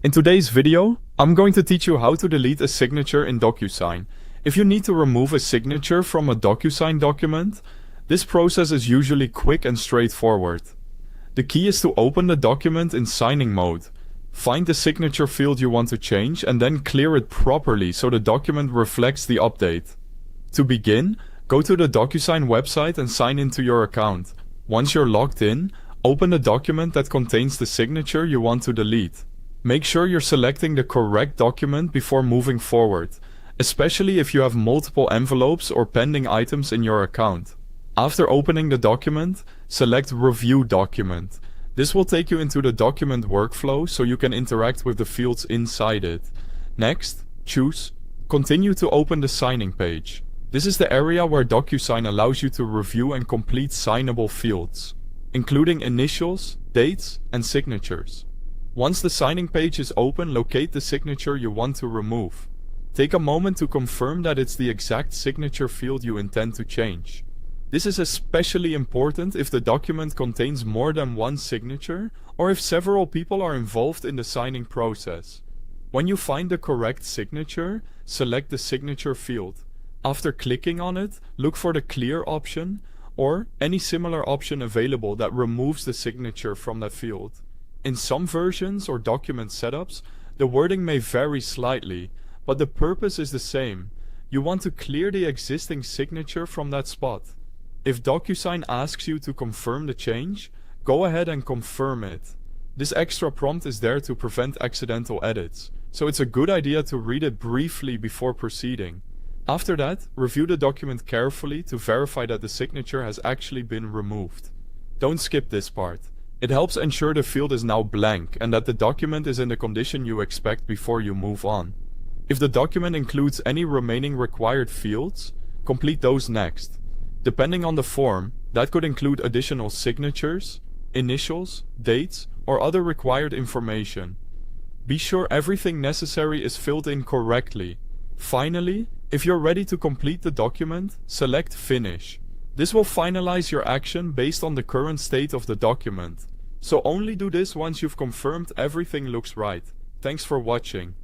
In today's video, I'm going to teach you how to delete a signature in DocuSign. If you need to remove a signature from a DocuSign document, this process is usually quick and straightforward. The key is to open the document in signing mode. Find the signature field you want to change and then clear it properly so the document reflects the update. To begin, go to the DocuSign website and sign into your account. Once you're logged in, open the document that contains the signature you want to delete. Make sure you're selecting the correct document before moving forward, especially if you have multiple envelopes or pending items in your account. After opening the document, select Review Document. This will take you into the document workflow so you can interact with the fields inside it. Next, choose Continue to open the signing page. This is the area where DocuSign allows you to review and complete signable fields, including initials, dates, and signatures. Once the signing page is open, locate the signature you want to remove. Take a moment to confirm that it's the exact signature field you intend to change. This is especially important if the document contains more than one signature or if several people are involved in the signing process. When you find the correct signature, select the signature field. After clicking on it, look for the Clear option or any similar option available that removes the signature from that field. In some versions or document setups, the wording may vary slightly, but the purpose is the same. You want to clear the existing signature from that spot. If DocuSign asks you to confirm the change, go ahead and confirm it. This extra prompt is there to prevent accidental edits, so it's a good idea to read it briefly before proceeding. After that, review the document carefully to verify that the signature has actually been removed. Don't skip this part. It helps ensure the field is now blank and that the document is in the condition you expect before you move on. If the document includes any remaining required fields, complete those next. Depending on the form, that could include additional signatures, initials, dates, or other required information. Be sure everything necessary is filled in correctly. Finally, if you're ready to complete the document, select Finish. This will finalize your action based on the current state of the document. So only do this once you've confirmed everything looks right. Thanks for watching.